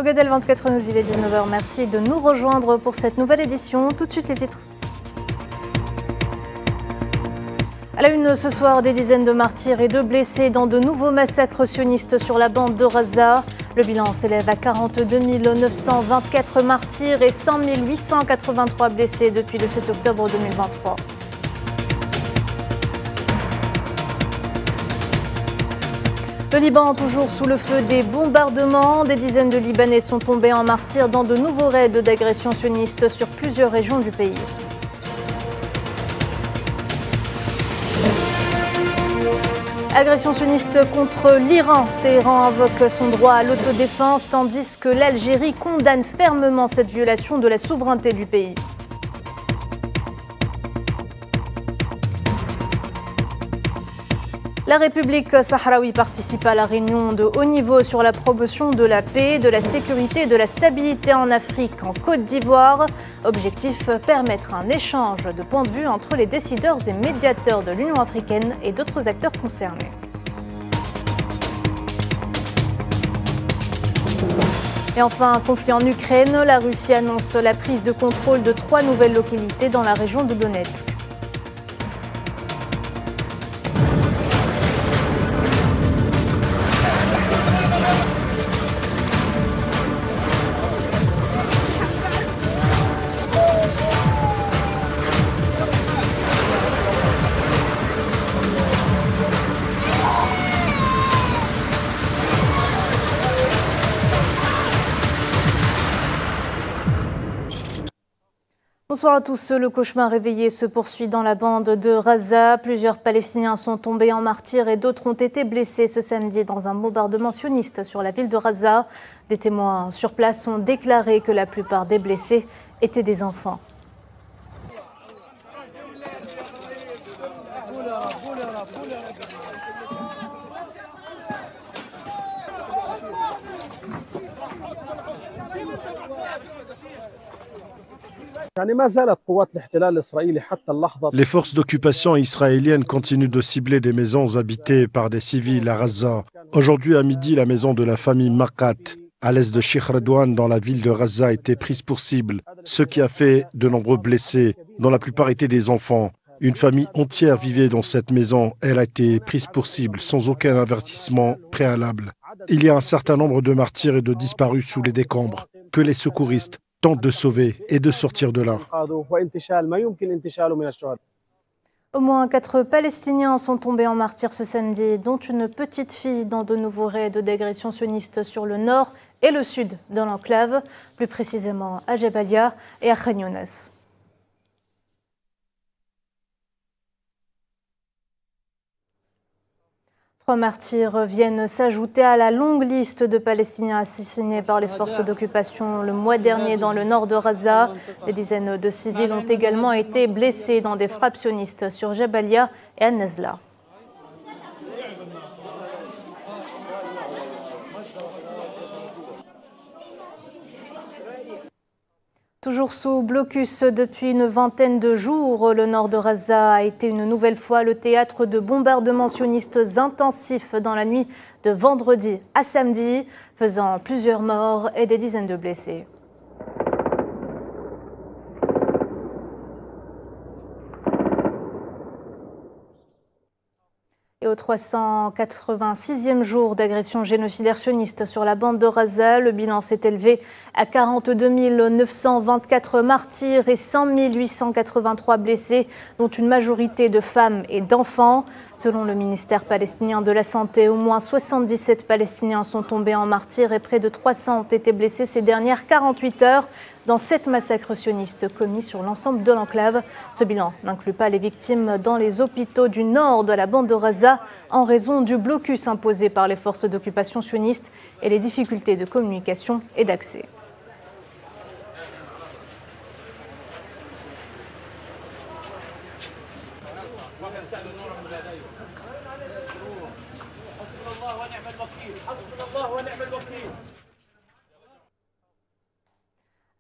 Au Gadel 24 News, il est 19h. Merci de nous rejoindre pour cette nouvelle édition. Tout de suite les titres. À la une ce soir, des dizaines de martyrs et de blessés dans de nouveaux massacres sionistes sur la bande de Gaza. Le bilan s'élève à 42 924 martyrs et 100 883 blessés depuis le 7 octobre 2023. Le Liban, toujours sous le feu des bombardements. Des dizaines de Libanais sont tombés en martyrs dans de nouveaux raids d'agression sioniste sur plusieurs régions du pays. Agression sioniste contre l'Iran. Téhéran invoque son droit à l'autodéfense tandis que l'Algérie condamne fermement cette violation de la souveraineté du pays. La République sahraoui participe à la réunion de haut niveau sur la promotion de la paix, de la sécurité et de la stabilité en Afrique, en Côte d'Ivoire. Objectif, permettre un échange de points de vue entre les décideurs et médiateurs de l'Union africaine et d'autres acteurs concernés. Et enfin, un conflit en Ukraine. La Russie annonce la prise de contrôle de 3 nouvelles localités dans la région de Donetsk. Bonsoir à tous. Le cauchemar réveillé se poursuit dans la bande de Gaza. Plusieurs Palestiniens sont tombés en martyrs et d'autres ont été blessés ce samedi dans un bombardement sioniste sur la ville de Gaza. Des témoins sur place ont déclaré que la plupart des blessés étaient des enfants. Les forces d'occupation israéliennes continuent de cibler des maisons habitées par des civils à Gaza. Aujourd'hui à midi, la maison de la famille Makat, à l'est de Sheikh Redouane, dans la ville de Gaza, a été prise pour cible, ce qui a fait de nombreux blessés, dont la plupart étaient des enfants. Une famille entière vivait dans cette maison. Elle a été prise pour cible, sans aucun avertissement préalable. Il y a un certain nombre de martyrs et de disparus sous les décombres, que les secouristes tentent de sauver et de sortir de là. Au moins 4 Palestiniens sont tombés en martyrs ce samedi, dont une petite fille dans de nouveaux raids d'agression sioniste sur le nord et le sud de l'enclave, plus précisément à Jabalia et à Khan Younes. Trois martyrs viennent s'ajouter à la longue liste de Palestiniens assassinés par les forces d'occupation le mois dernier dans le nord de Gaza. Des dizaines de civils ont également été blessés dans des frappes sionistes sur Jabalia et à Nazla. Toujours sous blocus depuis une vingtaine de jours, le nord de Gaza a été une nouvelle fois le théâtre de bombardements sionistes intensifs dans la nuit de vendredi à samedi, faisant plusieurs morts et des dizaines de blessés. Et au 386e jour d'agression génocidaire sioniste sur la bande de Gaza, le bilan s'est élevé à 42 924 martyrs et 100 883 blessés, dont une majorité de femmes et d'enfants. Selon le ministère palestinien de la Santé, au moins 77 Palestiniens sont tombés en martyrs et près de 300 ont été blessés ces dernières 48 heures dans 7 massacres sionistes commis sur l'ensemble de l'enclave. Ce bilan n'inclut pas les victimes dans les hôpitaux du nord de la bande de Gaza en raison du blocus imposé par les forces d'occupation sionistes et les difficultés de communication et d'accès.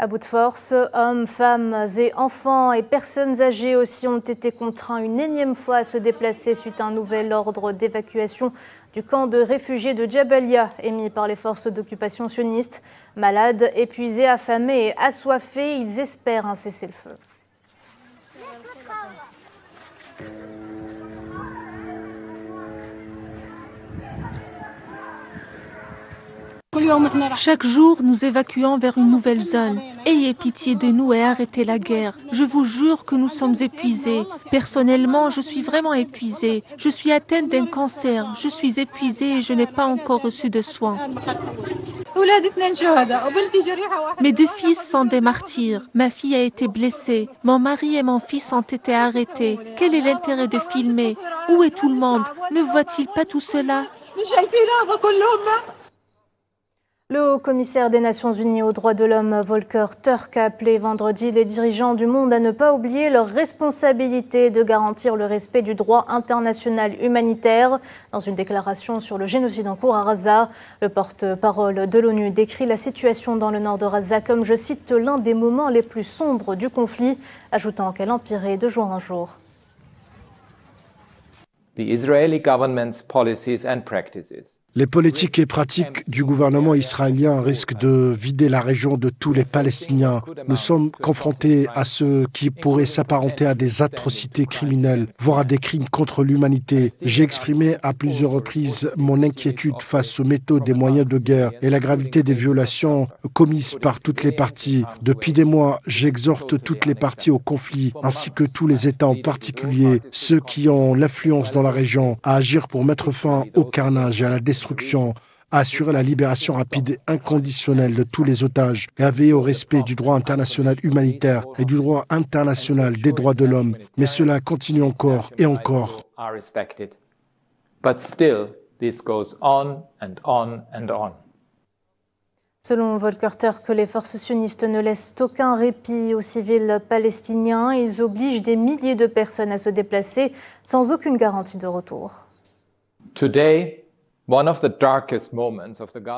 À bout de force, hommes, femmes et enfants et personnes âgées aussi ont été contraints une énième fois à se déplacer suite à un nouvel ordre d'évacuation du camp de réfugiés de Jabalia émis par les forces d'occupation sionistes. Malades, épuisés, affamés et assoiffés, ils espèrent un cessez-le-feu. Chaque jour, nous évacuons vers une nouvelle zone. Ayez pitié de nous et arrêtez la guerre. Je vous jure que nous sommes épuisés. Personnellement, je suis vraiment épuisée. Je suis atteinte d'un cancer. Je suis épuisée et je n'ai pas encore reçu de soins. Mes 2 fils sont des martyrs. Ma fille a été blessée. Mon mari et mon fils ont été arrêtés. Quel est l'intérêt de filmer? Où est tout le monde? Ne voit-il pas tout cela? Le haut-commissaire des Nations Unies aux droits de l'homme, Volker Turk, a appelé vendredi les dirigeants du monde à ne pas oublier leur responsabilité de garantir le respect du droit international humanitaire. Dans une déclaration sur le génocide en cours à Gaza, le porte-parole de l'ONU décrit la situation dans le nord de Gaza comme, je cite, l'un des moments les plus sombres du conflit, ajoutant qu'elle empirait de jour en jour. The Israeli government's policies and practices. Les politiques et pratiques du gouvernement israélien risquent de vider la région de tous les Palestiniens. Nous sommes confrontés à ce qui pourrait s'apparenter à des atrocités criminelles, voire à des crimes contre l'humanité. J'ai exprimé à plusieurs reprises mon inquiétude face aux méthodes et moyens de guerre et la gravité des violations commises par toutes les parties. Depuis des mois, j'exhorte toutes les parties au conflit, ainsi que tous les États en particulier, ceux qui ont l'influence dans la région, à agir pour mettre fin au carnage et à la destruction, à assurer la libération rapide et inconditionnelle de tous les otages et à veiller au respect du droit international humanitaire et du droit international des droits de l'homme. Mais cela continue encore et encore. Selon Volker Turk, les forces sionistes ne laissent aucun répit aux civils palestiniens. Ils obligent des milliers de personnes à se déplacer sans aucune garantie de retour.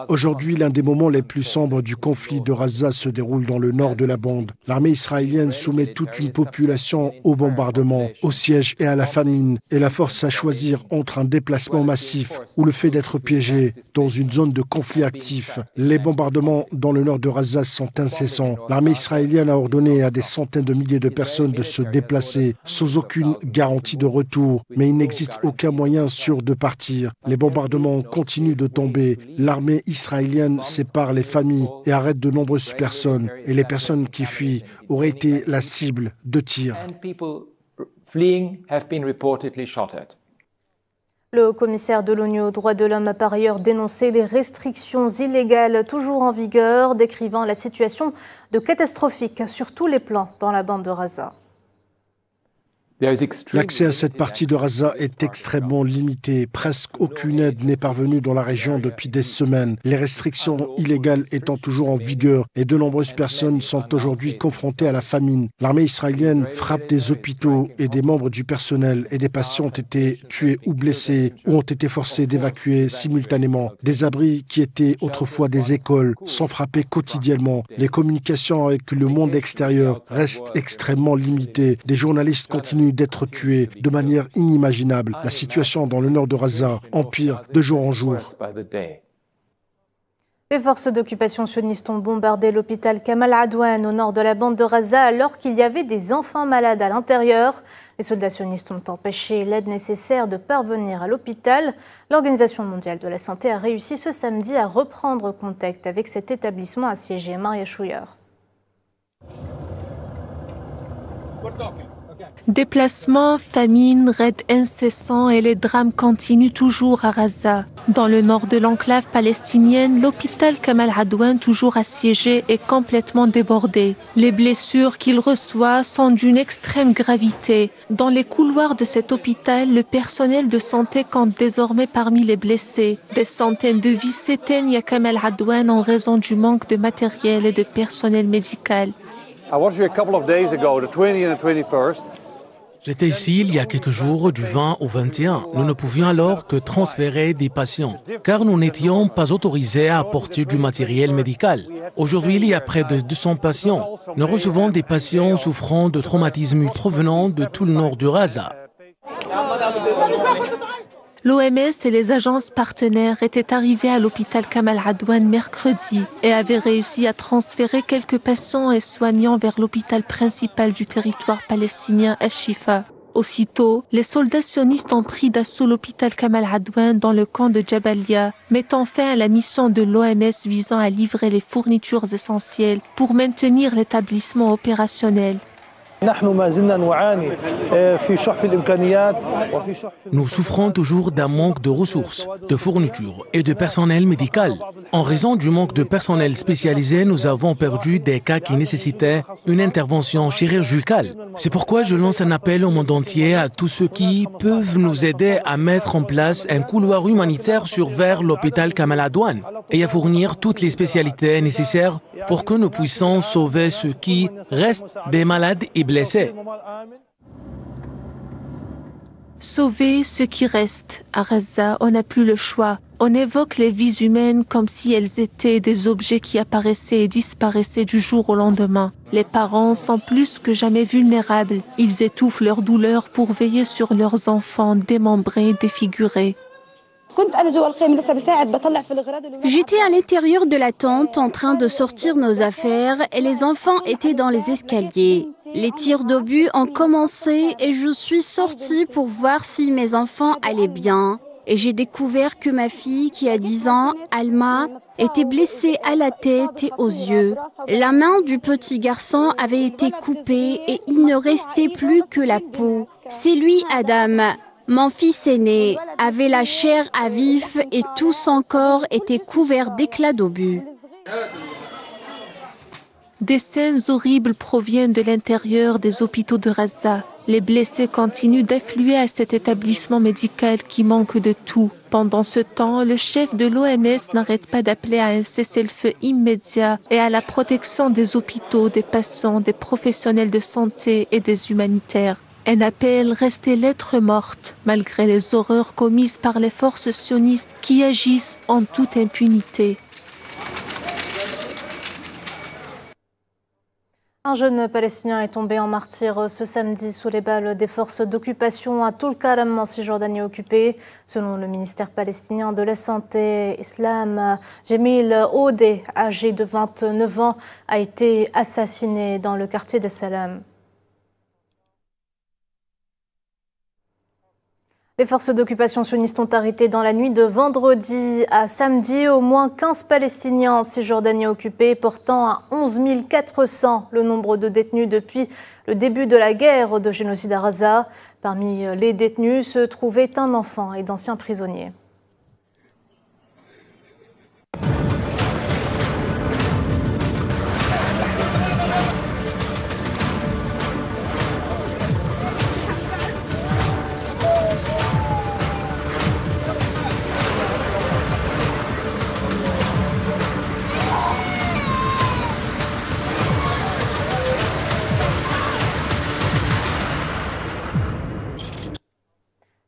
Aujourd'hui, l'un des moments les plus sombres du conflit de Gaza se déroule dans le nord de la bande. L'armée israélienne soumet toute une population au bombardement, au siège et à la famine, et la force à choisir entre un déplacement massif ou le fait d'être piégé dans une zone de conflit actif. Les bombardements dans le nord de Gaza sont incessants. L'armée israélienne a ordonné à des centaines de milliers de personnes de se déplacer sans aucune garantie de retour, mais il n'existe aucun moyen sûr de partir. Les bombardements continue de tomber. L'armée israélienne sépare les familles et arrête de nombreuses personnes. Et les personnes qui fuient auraient été la cible de tirs. Le commissaire de l'ONU aux droits de l'homme a par ailleurs dénoncé les restrictions illégales toujours en vigueur, décrivant la situation de catastrophique sur tous les plans dans la bande de Gaza. L'accès à cette partie de Gaza est extrêmement limité. Presque aucune aide n'est parvenue dans la région depuis des semaines. Les restrictions illégales étant toujours en vigueur et de nombreuses personnes sont aujourd'hui confrontées à la famine. L'armée israélienne frappe des hôpitaux et des membres du personnel et des patients ont été tués ou blessés ou ont été forcés d'évacuer simultanément. Des abris qui étaient autrefois des écoles sont frappés quotidiennement. Les communications avec le monde extérieur restent extrêmement limitées. Des journalistes continuent d'être tués de manière inimaginable. La situation dans le nord de Gaza empire de jour en jour. Les forces d'occupation sionistes ont bombardé l'hôpital Kamal Adwan au nord de la bande de Gaza alors qu'il y avait des enfants malades à l'intérieur. Les soldats sionistes ont empêché l'aide nécessaire de parvenir à l'hôpital. L'Organisation mondiale de la santé a réussi ce samedi à reprendre contact avec cet établissement assiégé. Maria Chouyer. Déplacements, famine, raids incessants et les drames continuent toujours à Gaza. Dans le nord de l'enclave palestinienne, l'hôpital Kamal Adwan, toujours assiégé, est complètement débordé. Les blessures qu'il reçoit sont d'une extrême gravité. Dans les couloirs de cet hôpital, le personnel de santé compte désormais parmi les blessés. Des centaines de vies s'éteignent à Kamal Adwan en raison du manque de matériel et de personnel médical. J'étais ici il y a quelques jours, du 20 au 21. Nous ne pouvions alors que transférer des patients, car nous n'étions pas autorisés à apporter du matériel médical. Aujourd'hui, il y a près de 200 patients. Nous recevons des patients souffrant de traumatismes provenant de tout le nord du Gaza. L'OMS et les agences partenaires étaient arrivés à l'hôpital Kamal Adwan mercredi et avaient réussi à transférer quelques patients et soignants vers l'hôpital principal du territoire palestinien Al-Shifa. Aussitôt, les soldats sionistes ont pris d'assaut l'hôpital Kamal Adwan dans le camp de Jabalia, mettant fin à la mission de l'OMS visant à livrer les fournitures essentielles pour maintenir l'établissement opérationnel. Nous souffrons toujours d'un manque de ressources, de fournitures et de personnel médical. En raison du manque de personnel spécialisé, nous avons perdu des cas qui nécessitaient une intervention chirurgicale. C'est pourquoi je lance un appel au monde entier à tous ceux qui peuvent nous aider à mettre en place un couloir humanitaire vers l'hôpital Kamal Adwan et à fournir toutes les spécialités nécessaires pour que nous puissions sauver ceux qui restent des malades et blessés. Sauver ceux qui restent. À Gaza, on n'a plus le choix. On évoque les vies humaines comme si elles étaient des objets qui apparaissaient et disparaissaient du jour au lendemain. Les parents sont plus que jamais vulnérables. Ils étouffent leur douleur pour veiller sur leurs enfants démembrés, défigurés. J'étais à l'intérieur de la tente en train de sortir nos affaires et les enfants étaient dans les escaliers. Les tirs d'obus ont commencé et je suis sortie pour voir si mes enfants allaient bien. Et j'ai découvert que ma fille, qui a 10 ans, Alma, était blessée à la tête et aux yeux. La main du petit garçon avait été coupée et il ne restait plus que la peau. C'est lui, Adam. Mon fils aîné avait la chair à vif et tout son corps était couvert d'éclats d'obus. Des scènes horribles proviennent de l'intérieur des hôpitaux de Gaza. Les blessés continuent d'affluer à cet établissement médical qui manque de tout. Pendant ce temps, le chef de l'OMS n'arrête pas d'appeler à un cessez-le-feu immédiat et à la protection des hôpitaux, des patients, des professionnels de santé et des humanitaires. Un appel resté lettre morte, malgré les horreurs commises par les forces sionistes qui agissent en toute impunité. Un jeune Palestinien est tombé en martyr ce samedi sous les balles des forces d'occupation à Tulkarem en Cisjordanie occupée. Selon le ministère palestinien de la Santé, Islam Jamil Odeh, âgé de 29 ans, a été assassiné dans le quartier des Salam. Les forces d'occupation sionistes ont arrêté dans la nuit de vendredi à samedi au moins 15 Palestiniens en Cisjordanie occupée, portant à 11 400 le nombre de détenus depuis le début de la guerre de génocide à Gaza. Parmi les détenus se trouvaient un enfant et d'anciens prisonniers.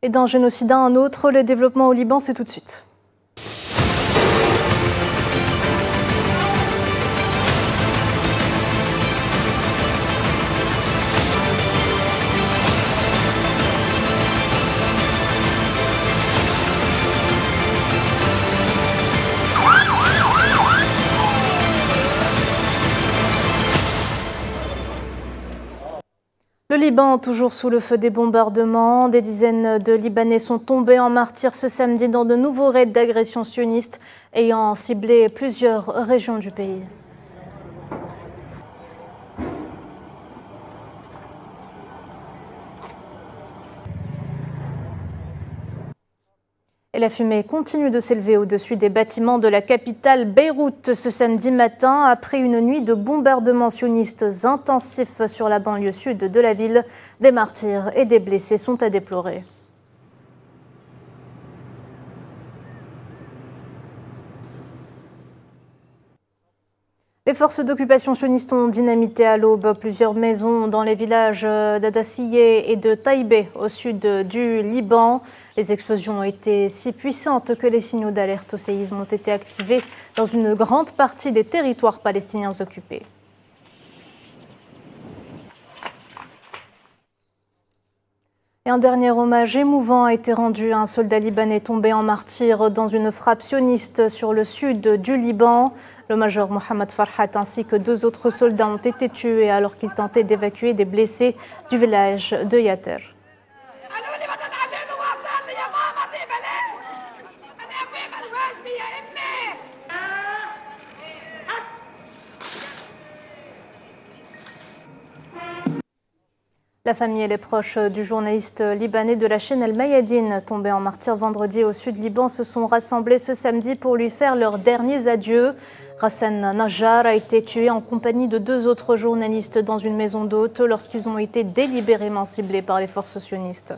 Et d'un génocide à un autre, les développements au Liban, c'est tout de suite. Le Liban, toujours sous le feu des bombardements. Des dizaines de Libanais sont tombés en martyrs ce samedi dans de nouveaux raids d'agression sioniste ayant ciblé plusieurs régions du pays. Et la fumée continue de s'élever au-dessus des bâtiments de la capitale Beyrouth ce samedi matin, après une nuit de bombardements sionistes intensifs sur la banlieue sud de la ville. Des martyrs et des blessés sont à déplorer. Les forces d'occupation sionistes ont dynamité à l'aube plusieurs maisons dans les villages d'Adassiyeh et de Taïbé au sud du Liban. Les explosions ont été si puissantes que les signaux d'alerte au séisme ont été activés dans une grande partie des territoires palestiniens occupés. Et un dernier hommage émouvant a été rendu à un soldat libanais tombé en martyr dans une frappe sioniste sur le sud du Liban. Le major Mohamed Farhat ainsi que 2 autres soldats ont été tués alors qu'ils tentaient d'évacuer des blessés du village de Yater. La famille et les proches du journaliste libanais de la chaîne El Mayadine, tombé en martyr vendredi au sud Liban, se sont rassemblés ce samedi pour lui faire leurs derniers adieux. Hassan Najjar a été tué en compagnie de 2 autres journalistes dans une maison d'hôtes lorsqu'ils ont été délibérément ciblés par les forces sionistes.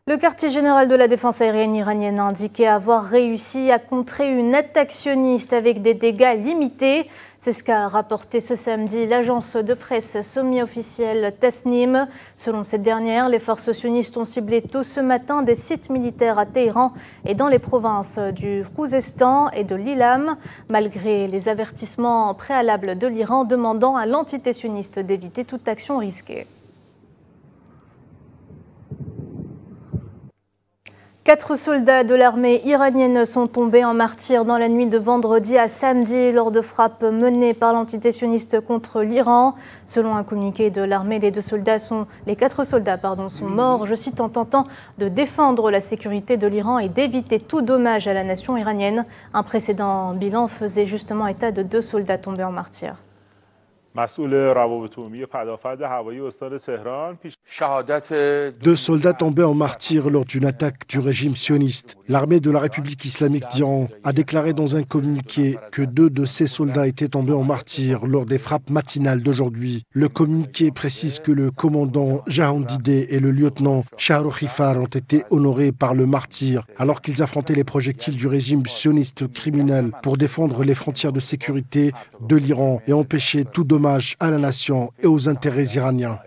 Le quartier général de la défense aérienne iranienne a indiqué avoir réussi à contrer une attaque sioniste avec des dégâts limités. C'est ce qu'a rapporté ce samedi l'agence de presse semi-officielle Tasnim. Selon cette dernière, les forces sionistes ont ciblé tôt ce matin des sites militaires à Téhéran et dans les provinces du Khouzestan et de l'Ilam, malgré les avertissements préalables de l'Iran demandant à l'entité sioniste d'éviter toute action risquée. 4 soldats de l'armée iranienne sont tombés en martyr dans la nuit de vendredi à samedi lors de frappes menées par l'entité sioniste contre l'Iran. Selon un communiqué de l'armée, les 4 soldats sont morts, je cite, en tentant de défendre la sécurité de l'Iran et d'éviter tout dommage à la nation iranienne. Un précédent bilan faisait justement état de 2 soldats tombés en martyr. 2 soldats tombés en martyr lors d'une attaque du régime sioniste. L'armée de la République islamique d'Iran a déclaré dans un communiqué que 2 de ces soldats étaient tombés en martyr lors des frappes matinales d'aujourd'hui. Le communiqué précise que le commandant Jahandideh et le lieutenant Shahrokhifar ont été honorés par le martyr alors qu'ils affrontaient les projectiles du régime sioniste criminel pour défendre les frontières de sécurité de l'Iran et empêcher tout dommage à la nation et aux intérêts iraniens.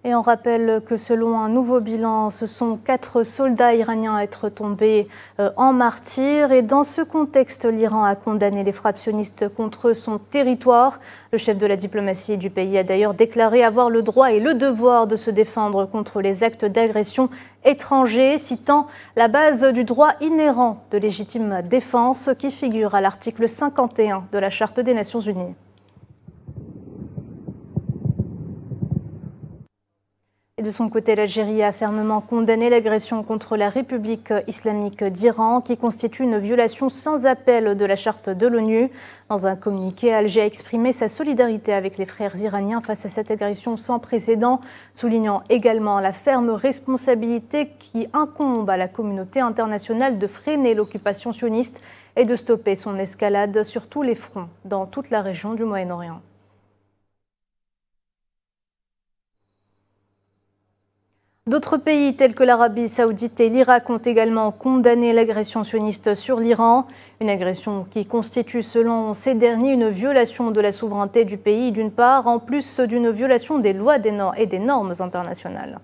Et on rappelle que selon un nouveau bilan, ce sont 4 soldats iraniens à être tombés en martyr. Et dans ce contexte, l'Iran a condamné les frappes sionistes contre son territoire. Le chef de la diplomatie du pays a d'ailleurs déclaré avoir le droit et le devoir de se défendre contre les actes d'agression étrangers, citant la base du droit inhérent de légitime défense qui figure à l'article 51 de la Charte des Nations Unies. De son côté, l'Algérie a fermement condamné l'agression contre la République islamique d'Iran, qui constitue une violation sans appel de la charte de l'ONU. Dans un communiqué, Alger a exprimé sa solidarité avec les frères iraniens face à cette agression sans précédent, soulignant également la ferme responsabilité qui incombe à la communauté internationale de freiner l'occupation sioniste et de stopper son escalade sur tous les fronts dans toute la région du Moyen-Orient. D'autres pays tels que l'Arabie saoudite et l'Irak ont également condamné l'agression sioniste sur l'Iran, une agression qui constitue selon ces derniers une violation de la souveraineté du pays d'une part, en plus d'une violation des lois et des normes internationales.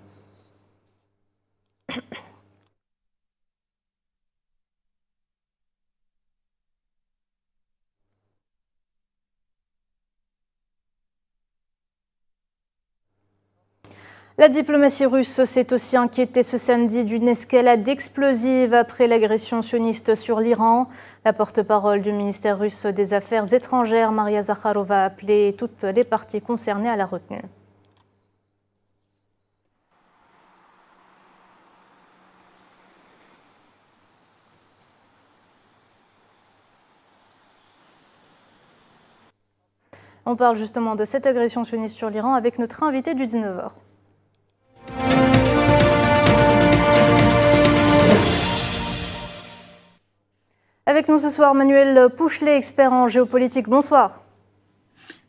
La diplomatie russe s'est aussi inquiétée ce samedi d'une escalade explosive après l'agression sioniste sur l'Iran. La porte-parole du ministère russe des Affaires étrangères, Maria Zakharova, a appelé toutes les parties concernées à la retenue. On parle justement de cette agression sioniste sur l'Iran avec notre invité du 19h. Avec nous ce soir, Manuel Pouchelet, expert en géopolitique. Bonsoir.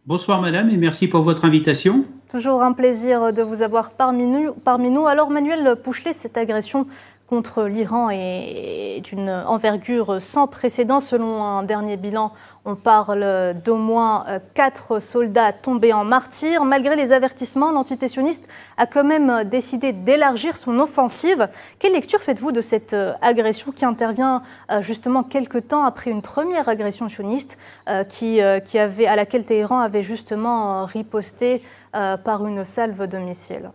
Bonsoir madame et merci pour votre invitation. Toujours un plaisir de vous avoir parmi nous. Alors Manuel Pouchelet, cette agression contre l'Iran est d'une envergure sans précédent. Selon un dernier bilan, on parle d'au moins 4 soldats tombés en martyrs. Malgré les avertissements, l'entité sioniste a quand même décidé d'élargir son offensive. Quelle lecture faites-vous de cette agression qui intervient justement quelques temps après une première agression sioniste à laquelle Téhéran avait justement riposté par une salve de missiles?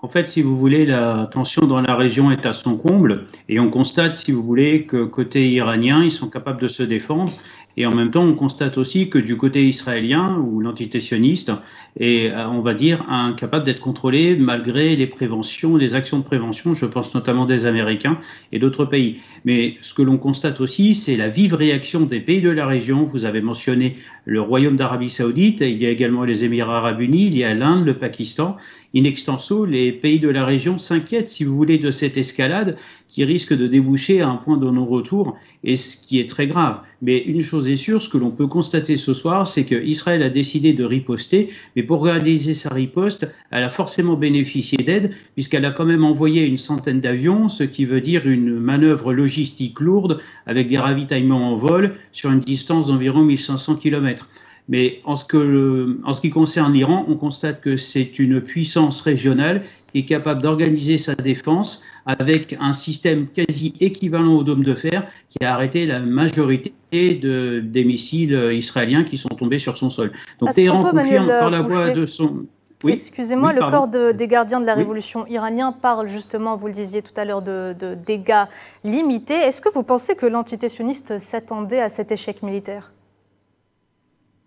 En fait, si vous voulez, la tension dans la région est à son comble et on constate, si vous voulez, que côté iranien, ils sont capables de se défendre. Et en même temps, on constate aussi que du côté israélien, ou l'entité sioniste, est, on va dire, incapable d'être contrôlée malgré les préventions, les actions de prévention, je pense notamment des Américains et d'autres pays. Mais ce que l'on constate aussi, c'est la vive réaction des pays de la région. Vous avez mentionné le Royaume d'Arabie Saoudite, il y a également les Émirats Arabes Unis, il y a l'Inde, le Pakistan. In extenso, les pays de la région s'inquiètent, si vous voulez, de cette escalade qui risque de déboucher à un point de non-retour, et ce qui est très grave. Mais une chose est sûre, ce que l'on peut constater ce soir, c'est qu'Israël a décidé de riposter, mais pour réaliser sa riposte, elle a forcément bénéficié d'aide, puisqu'elle a quand même envoyé une centaine d'avions, ce qui veut dire une manœuvre logistique lourde, avec des ravitaillements en vol, sur une distance d'environ 1500 km. Mais en ce qui concerne l'Iran, on constate que c'est une puissance régionale qui est capable d'organiser sa défense avec un système quasi équivalent au dôme de fer qui a arrêté la majorité des missiles israéliens qui sont tombés sur son sol. Donc Téhéran confirme par la voix de son... Oui, excusez-moi, le corps des gardiens de la révolution iranien parle justement, vous le disiez tout à l'heure, de dégâts limités. Est-ce que vous pensez que l'entité sioniste s'attendait à cet échec militaire ?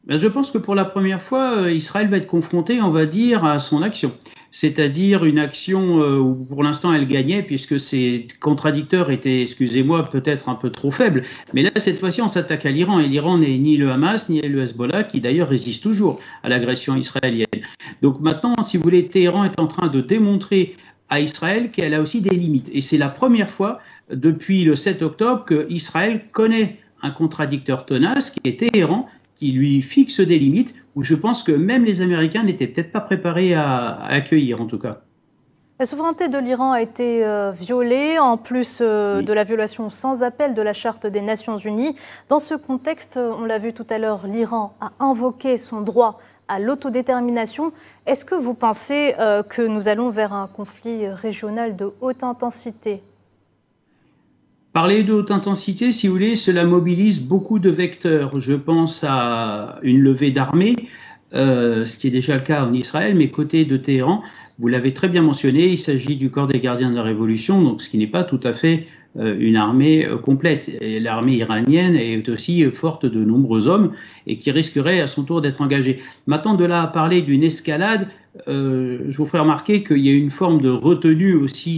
Je pense que pour la première fois, Israël va être confronté, on va dire, à son action. C'est-à-dire une action où pour l'instant elle gagnait puisque ses contradicteurs étaient, excusez-moi, peut-être un peu trop faibles. Mais là, cette fois-ci, on s'attaque à l'Iran. Et l'Iran n'est ni le Hamas, ni le Hezbollah, qui d'ailleurs résiste toujours à l'agression israélienne. Donc maintenant, si vous voulez, Téhéran est en train de démontrer à Israël qu'elle a aussi des limites. Et c'est la première fois depuis le 7 octobre que Israël connaît un contradicteur tenace qui est Téhéran, qui lui fixe des limites où je pense que même les Américains n'étaient peut-être pas préparés à accueillir en tout cas. La souveraineté de l'Iran a été violée, en plus de la violation sans appel de la Charte des Nations Unies. Dans ce contexte, on l'a vu tout à l'heure, l'Iran a invoqué son droit à l'autodétermination. Est-ce que vous pensez que nous allons vers un conflit régional de haute intensité ? Parler de haute intensité, si vous voulez, cela mobilise beaucoup de vecteurs. Je pense à une levée d'armée, ce qui est déjà le cas en Israël, mais côté de Téhéran, vous l'avez très bien mentionné, il s'agit du corps des gardiens de la révolution, donc ce qui n'est pas tout à fait une armée complète. Et l'armée iranienne est aussi forte de nombreux hommes et qui risquerait à son tour d'être engagée. Maintenant, de là à parler d'une escalade, je vous ferai remarquer qu'il y a une forme de retenue aussi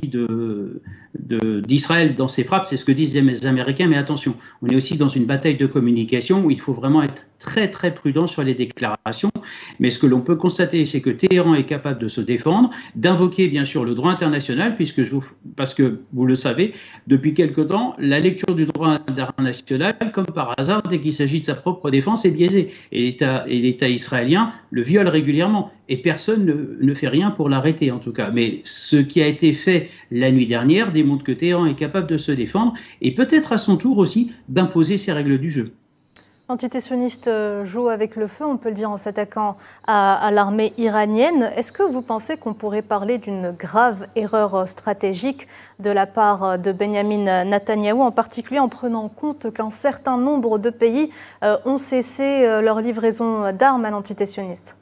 d'Israël dans ses frappes, c'est ce que disent les Américains, mais attention, on est aussi dans une bataille de communication où il faut vraiment être très très prudent sur les déclarations, mais ce que l'on peut constater, c'est que Téhéran est capable de se défendre, d'invoquer bien sûr le droit international, parce que vous le savez, depuis quelque temps, la lecture du droit international, comme par hasard, dès qu'il s'agit de sa propre défense, est biaisée, et l'État israélien le viole régulièrement, et personne ne fait rien pour l'arrêter en tout cas. Mais ce qui a été fait la nuit dernière démontre que Téhéran est capable de se défendre, et peut-être à son tour aussi d'imposer ses règles du jeu. L'entité sioniste joue avec le feu, on peut le dire, en s'attaquant à l'armée iranienne. Est-ce que vous pensez qu'on pourrait parler d'une grave erreur stratégique de la part de Benyamin Netanyahou, en particulier en prenant en compte qu'un certain nombre de pays ont cessé leur livraison d'armes à l'entité sioniste ?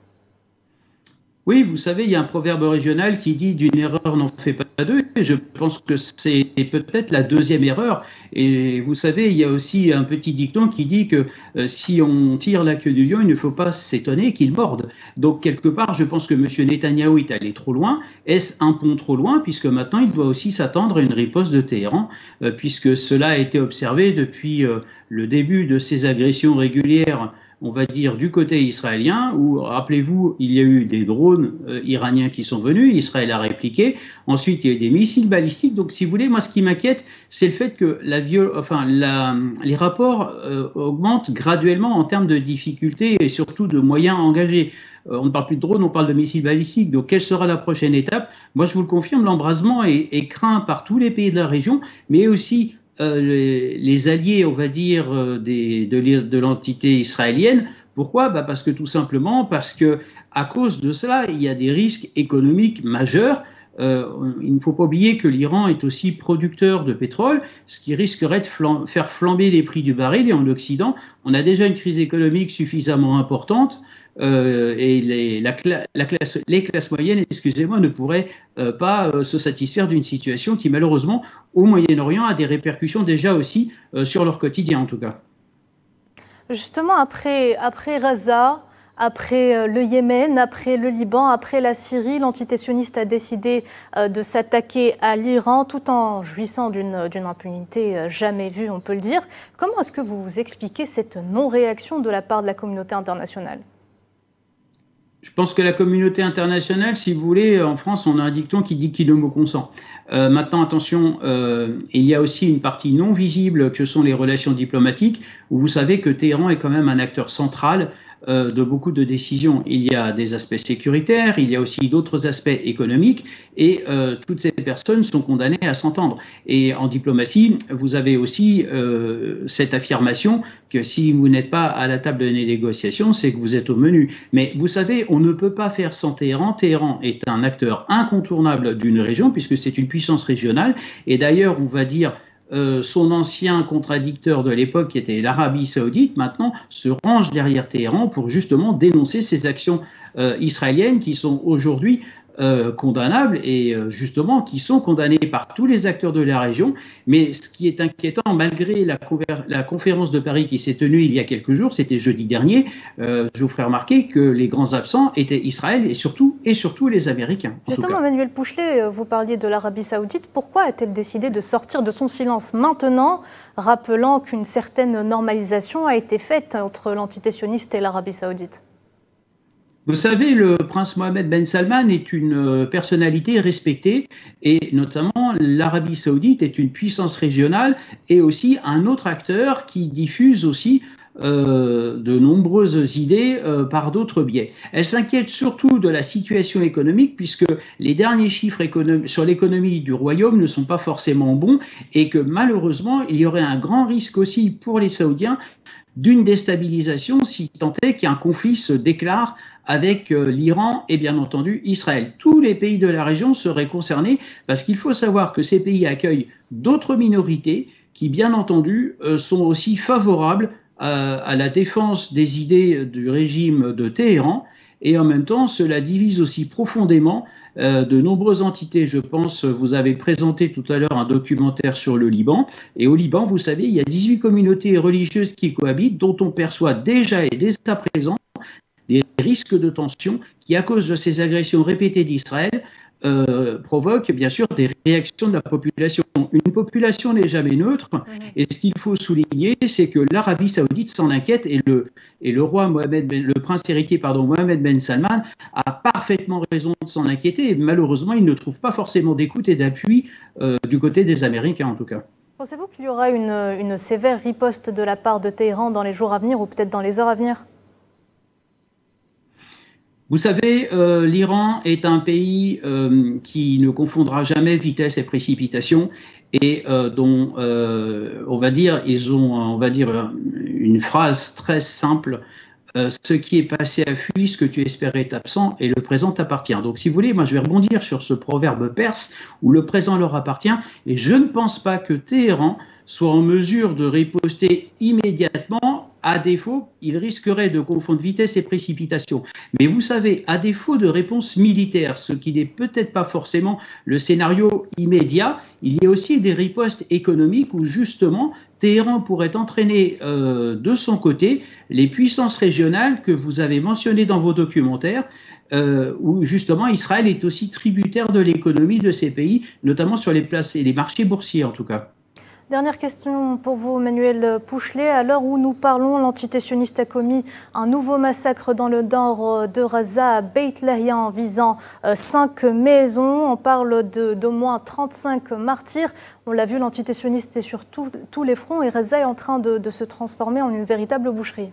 Oui, vous savez, il y a un proverbe régional qui dit « d'une erreur n'en fait pas deux ». Je pense que c'est peut-être la deuxième erreur. Et vous savez, il y a aussi un petit dicton qui dit que si on tire la queue du lion, il ne faut pas s'étonner qu'il morde. Donc, quelque part, je pense que M. Netanyahou est allé trop loin. Est-ce un pont trop loin? Puisque maintenant, il doit aussi s'attendre à une riposte de Téhéran, puisque cela a été observé depuis le début de ces agressions régulières on va dire, du côté israélien, où, rappelez-vous, il y a eu des drones iraniens qui sont venus, Israël a répliqué, ensuite il y a eu des missiles balistiques. Donc si vous voulez, moi ce qui m'inquiète, c'est le fait que les rapports augmentent graduellement en termes de difficultés et surtout de moyens engagés. On ne parle plus de drones, on parle de missiles balistiques. Donc, quelle sera la prochaine étape? Moi, je vous le confirme, l'embrasement est craint par tous les pays de la région, mais aussi les alliés, on va dire, de l'entité israélienne. Pourquoi? Parce que tout simplement, parce que à cause de cela, il y a des risques économiques majeurs. Il ne faut pas oublier que l'Iran est aussi producteur de pétrole, ce qui risquerait de faire flamber les prix du baril. Et en Occident, on a déjà une crise économique suffisamment importante. Et les classes moyennes, excusez-moi, ne pourraient pas se satisfaire d'une situation qui, malheureusement, au Moyen-Orient, a des répercussions déjà aussi sur leur quotidien, en tout cas. Justement, après Gaza, après le Yémen, après le Liban, après la Syrie, l'entité sioniste a décidé de s'attaquer à l'Iran tout en jouissant d'une impunité jamais vue, on peut le dire. Comment est-ce que vous expliquez cette non-réaction de la part de la communauté internationale ? Je pense que la communauté internationale, si vous voulez, en France, on a un dicton qui dit qui le mot consent. Maintenant, attention, il y a aussi une partie non visible que sont les relations diplomatiques, où vous savez que Téhéran est quand même un acteur central de beaucoup de décisions. Il y a des aspects sécuritaires, il y a aussi d'autres aspects économiques, et toutes ces personnes sont condamnées à s'entendre. Et en diplomatie, vous avez aussi cette affirmation que si vous n'êtes pas à la table des négociations, c'est que vous êtes au menu. Mais vous savez, on ne peut pas faire sans Téhéran. Téhéran est un acteur incontournable d'une région, puisque c'est une puissance régionale, et d'ailleurs, on va dire, son ancien contradicteur de l'époque, qui était l'Arabie Saoudite, maintenant se range derrière Téhéran pour justement dénoncer ces actions israéliennes qui sont aujourd'hui condamnables et justement qui sont condamnées par tous les acteurs de la région. Mais ce qui est inquiétant, malgré la conférence de Paris qui s'est tenue il y a quelques jours, c'était jeudi dernier, je vous ferai remarquer que les grands absents étaient Israël et surtout les Américains. Justement, Emmanuel Pouchelet, vous parliez de l'Arabie Saoudite. Pourquoi a-t-elle décidé de sortir de son silence maintenant, rappelant qu'une certaine normalisation a été faite entre l'entité sioniste et l'Arabie Saoudite ? Vous savez, le prince Mohammed Ben Salman est une personnalité respectée et notamment l'Arabie Saoudite est une puissance régionale et aussi un autre acteur qui diffuse aussi de nombreuses idées par d'autres biais. Elle s'inquiète surtout de la situation économique puisque les derniers chiffres sur l'économie du royaume ne sont pas forcément bons et que malheureusement il y aurait un grand risque aussi pour les Saoudiens d'une déstabilisation si tant est qu'un conflit se déclare avec l'Iran et bien entendu Israël. Tous les pays de la région seraient concernés parce qu'il faut savoir que ces pays accueillent d'autres minorités qui bien entendu sont aussi favorables à la défense des idées du régime de Téhéran et en même temps cela divise aussi profondément de nombreuses entités. Je pense, vous avez présenté tout à l'heure un documentaire sur le Liban et au Liban, vous savez, il y a 18 communautés religieuses qui cohabitent dont on perçoit déjà et dès à présent des risques de tension qui, à cause de ces agressions répétées d'Israël, provoquent bien sûr des réactions de la population. Une population n'est jamais neutre et ce qu'il faut souligner, c'est que l'Arabie Saoudite s'en inquiète et le roi le prince héritier Mohammed Ben Salman a parfaitement raison de s'en inquiéter et malheureusement il ne trouve pas forcément d'écoute et d'appui du côté des Américains en tout cas. Pensez-vous qu'il y aura une sévère riposte de la part de Téhéran dans les jours à venir ou peut-être dans les heures à venir ? Vous savez, l'Iran est un pays qui ne confondra jamais vitesse et précipitation et dont, on va dire, ils ont, une phrase très simple. Ce qui est passé a fui, ce que tu espérais est absent et le présent t'appartient. Donc si vous voulez, moi je vais rebondir sur ce proverbe perse où le présent leur appartient et je ne pense pas que Téhéran soit en mesure de riposter immédiatement. À défaut, il risquerait de confondre vitesse et précipitation. Mais vous savez, à défaut de réponse militaire, ce qui n'est peut-être pas forcément le scénario immédiat, il y a aussi des ripostes économiques où justement Téhéran pourrait entraîner de son côté les puissances régionales que vous avez mentionnées dans vos documentaires, où justement Israël est aussi tributaire de l'économie de ces pays, notamment sur les places et les marchés boursiers en tout cas. Dernière question pour vous, Manuel Pouchelet. À l'heure où nous parlons, l'entité sioniste a commis un nouveau massacre dans le nord de Gaza, à Beit Lahia, visant 5 maisons. On parle d'au moins 35 martyrs. On l'a vu, l'entité sioniste est sur tous les fronts et Gaza est en train de se transformer en une véritable boucherie.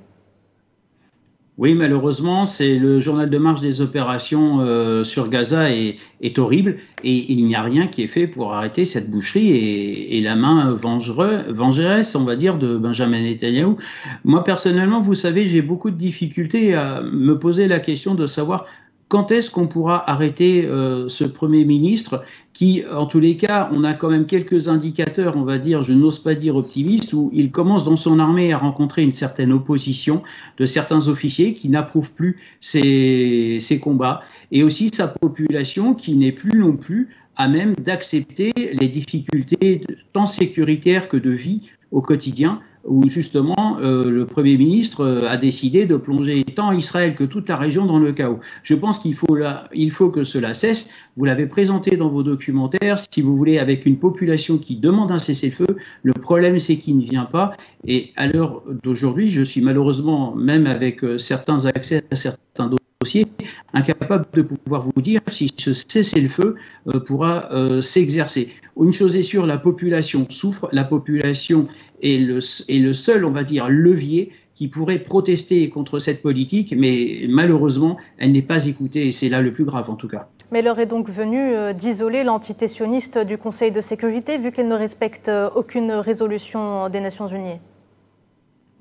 Oui, malheureusement, c'est le journal de marche des opérations sur Gaza est horrible et il n'y a rien qui est fait pour arrêter cette boucherie et la main vengeresse, on va dire, de Benjamin Netanyahou. Moi, personnellement, vous savez, j'ai beaucoup de difficultés à me poser la question de savoir quand est-ce qu'on pourra arrêter ce Premier ministre qui, en tous les cas, on a quand même quelques indicateurs, on va dire, je n'ose pas dire optimistes, où il commence dans son armée à rencontrer une certaine opposition de certains officiers qui n'approuvent plus ces combats, et aussi sa population qui n'est plus non plus à même d'accepter les difficultés tant sécuritaires que de vie au quotidien, où justement le Premier ministre a décidé de plonger tant Israël que toute la région dans le chaos. Je pense qu'il faut que cela cesse. Vous l'avez présenté dans vos documentaires, si vous voulez, avec une population qui demande un cessez-le-feu. Le problème, c'est qu'il ne vient pas. Et à l'heure d'aujourd'hui, je suis malheureusement, même avec certains accès à certains dossiers, incapable de pouvoir vous dire si ce cessez-le-feu pourra s'exercer. Une chose est sûre, la population souffre, la population est le seul, on va dire, levier qui pourrait protester contre cette politique, mais malheureusement, elle n'est pas écoutée et c'est là le plus grave en tout cas. Mais l'heure est donc venue d'isoler l'entité sioniste du Conseil de sécurité, vu qu'elle ne respecte aucune résolution des Nations Unies.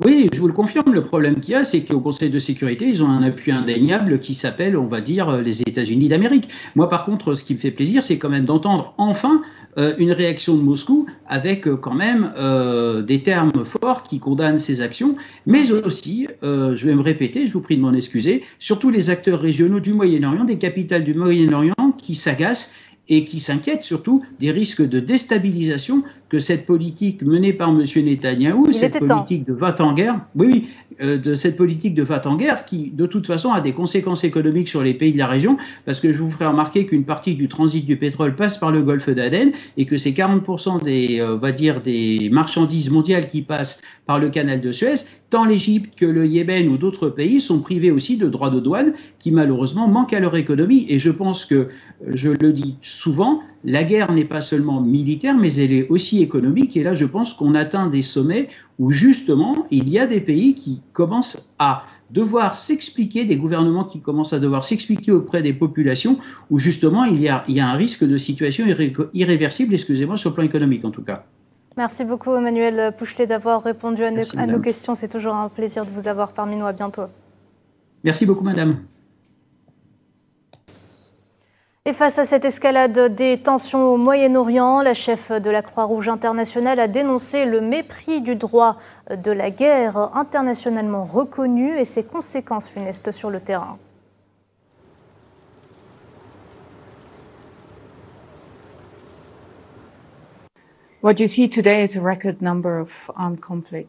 Oui, je vous le confirme, le problème qu'il y a, c'est qu'au Conseil de sécurité, ils ont un appui indéniable qui s'appelle, on va dire, les États-Unis d'Amérique. Moi, par contre, ce qui me fait plaisir, c'est quand même d'entendre enfin une réaction de Moscou avec quand même des termes forts qui condamnent ces actions, mais aussi, je vais me répéter, je vous prie de m'en excuser, surtout les acteurs régionaux du Moyen-Orient, des capitales du Moyen-Orient qui s'agacent et qui s'inquiètent surtout des risques de déstabilisation que cette politique menée par M. Netanyahou, cette politique de va-t-en-guerre, de cette politique de va-t-en-guerre qui, de toute façon, a des conséquences économiques sur les pays de la région, parce que je vous ferai remarquer qu'une partie du transit du pétrole passe par le golfe d'Aden et que c'est 40% des marchandises mondiales qui passent par le canal de Suez. Tant l'Égypte que le Yémen ou d'autres pays sont privés aussi de droits de douane qui, malheureusement, manquent à leur économie. Et je pense que, je le dis souvent, la guerre n'est pas seulement militaire, mais elle est aussi économique. Et là, je pense qu'on atteint des sommets où, justement, il y a des pays qui commencent à devoir s'expliquer, des gouvernements qui commencent à devoir s'expliquer auprès des populations, où, justement, il y a un risque de situation irréversible, excusez-moi, sur le plan économique, en tout cas. Merci beaucoup, Manuel Pouchelet, d'avoir répondu à nos questions. C'est toujours un plaisir de vous avoir parmi nous. À bientôt. Merci beaucoup, madame. Et face à cette escalade des tensions au Moyen-Orient, la chef de la Croix-Rouge internationale a dénoncé le mépris du droit de la guerre internationalement reconnu et ses conséquences funestes sur le terrain. What you see today is a record number of armed conflict.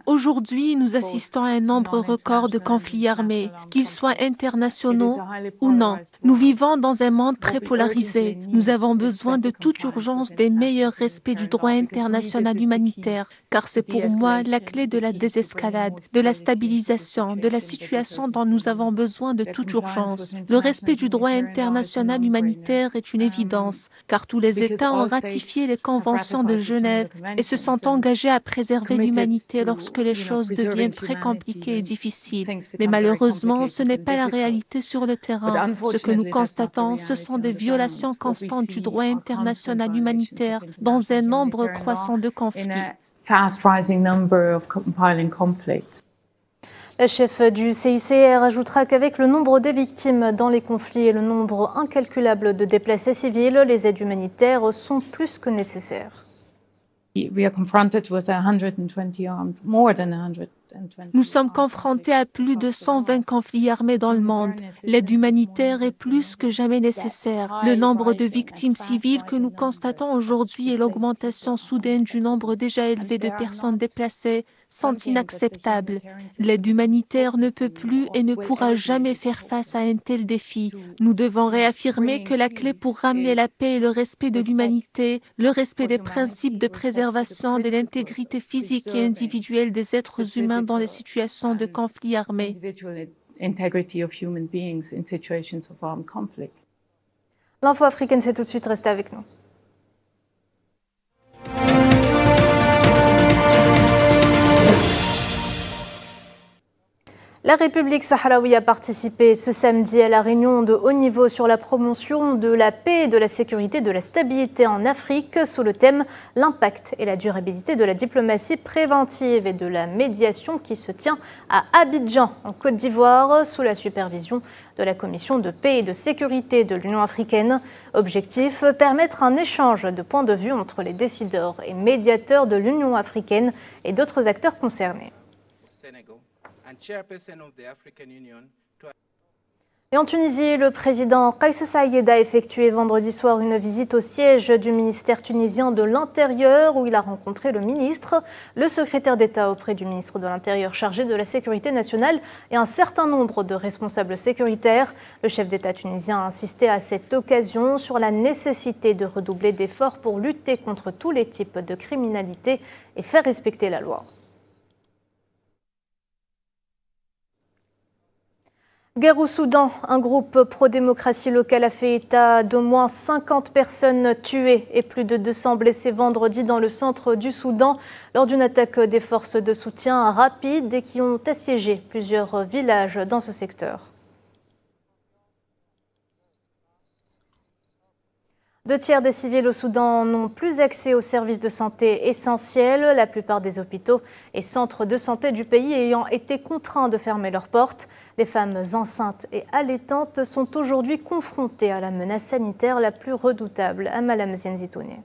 Aujourd'hui, nous assistons à un nombre record de conflits armés, qu'ils soient internationaux ou non. Nous vivons dans un monde très polarisé. Nous avons besoin de toute urgence des meilleurs respects du droit international humanitaire, car c'est pour moi la clé de la désescalade, de la stabilisation, de la situation dont nous avons besoin de toute urgence. Le respect du droit international humanitaire est une évidence, car tous les États ont ratifié les conventions de Genève et se sont engagés à préserver l'humanité lorsque les choses deviennent très compliquées et difficiles. Mais malheureusement, ce n'est pas la réalité sur le terrain. Ce que nous constatons, ce sont des violations constantes du droit international humanitaire dans un nombre croissant de conflits. La chef du CICR ajoutera qu'avec le nombre des victimes dans les conflits et le nombre incalculable de déplacés civils, les aides humanitaires sont plus que nécessaires. Nous sommes confrontés à plus de 120 conflits armés dans le monde. L'aide humanitaire est plus que jamais nécessaire. Le nombre de victimes civiles que nous constatons aujourd'hui et l'augmentation soudaine du nombre déjà élevé de personnes déplacées sont inacceptables. L'aide humanitaire ne peut plus et ne pourra jamais faire face à un tel défi. Nous devons réaffirmer que la clé pour ramener la paix est le respect de l'humanité, le respect des principes de préservation de l'intégrité physique et individuelle des êtres humains dans les situations de conflit armé. L'info africaine, c'est tout de suite, restez avec nous. La République sahraoui a participé ce samedi à la réunion de haut niveau sur la promotion de la paix, de la sécurité, de la stabilité en Afrique sous le thème « L'impact et la durabilité de la diplomatie préventive et de la médiation » qui se tient à Abidjan, en Côte d'Ivoire, sous la supervision de la Commission de paix et de sécurité de l'Union africaine. Objectif, permettre un échange de points de vue entre les décideurs et médiateurs de l'Union africaine et d'autres acteurs concernés. Et en Tunisie, le président Kais Saied a effectué vendredi soir une visite au siège du ministère tunisien de l'Intérieur où il a rencontré le ministre, le secrétaire d'État auprès du ministre de l'Intérieur chargé de la sécurité nationale et un certain nombre de responsables sécuritaires. Le chef d'État tunisien a insisté à cette occasion sur la nécessité de redoubler d'efforts pour lutter contre tous les types de criminalité et faire respecter la loi. Guerre au Soudan, un groupe pro-démocratie locale a fait état d'au moins 50 personnes tuées et plus de 200 blessés vendredi dans le centre du Soudan lors d'une attaque des forces de soutien rapide et qui ont assiégé plusieurs villages dans ce secteur. 2/3 des civils au Soudan n'ont plus accès aux services de santé essentiels, la plupart des hôpitaux et centres de santé du pays ayant été contraints de fermer leurs portes. Les femmes enceintes et allaitantes sont aujourd'hui confrontées à la menace sanitaire la plus redoutable. Amalam Zienzitoune.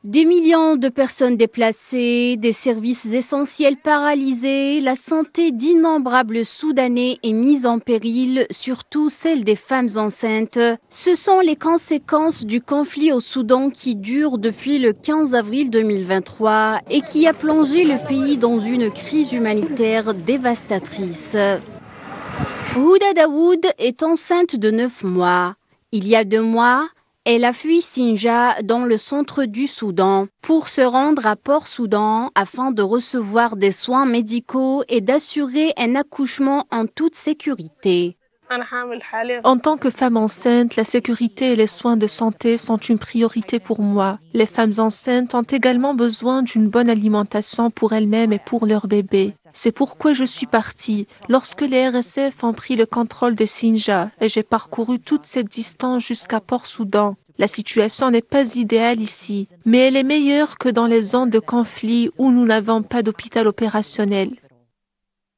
Des millions de personnes déplacées, des services essentiels paralysés, la santé d'innombrables Soudanais est mise en péril, surtout celle des femmes enceintes. Ce sont les conséquences du conflit au Soudan qui dure depuis le 15 avril 2023 et qui a plongé le pays dans une crise humanitaire dévastatrice. Houda Daoud est enceinte de 9 mois. Il y a 2 mois, elle a fui Sinja dans le centre du Soudan pour se rendre à Port-Soudan afin de recevoir des soins médicaux et d'assurer un accouchement en toute sécurité. En tant que femme enceinte, la sécurité et les soins de santé sont une priorité pour moi. Les femmes enceintes ont également besoin d'une bonne alimentation pour elles-mêmes et pour leur bébé. C'est pourquoi je suis partie lorsque les RSF ont pris le contrôle de Sinja et j'ai parcouru toute cette distance jusqu'à Port-Soudan. La situation n'est pas idéale ici, mais elle est meilleure que dans les zones de conflit où nous n'avons pas d'hôpital opérationnel.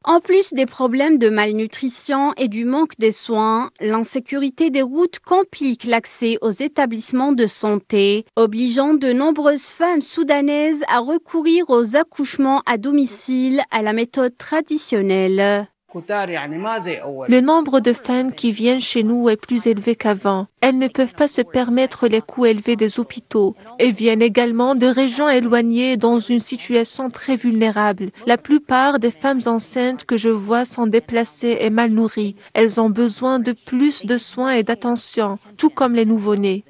En plus des problèmes de malnutrition et du manque des soins, l'insécurité des routes complique l'accès aux établissements de santé, obligeant de nombreuses femmes soudanaises à recourir aux accouchements à domicile à la méthode traditionnelle. Le nombre de femmes qui viennent chez nous est plus élevé qu'avant. Elles ne peuvent pas se permettre les coûts élevés des hôpitaux et viennent également de régions éloignées dans une situation très vulnérable. La plupart des femmes enceintes que je vois sont déplacées et mal nourries. Elles ont besoin de plus de soins et d'attention, tout comme les nouveau-nés.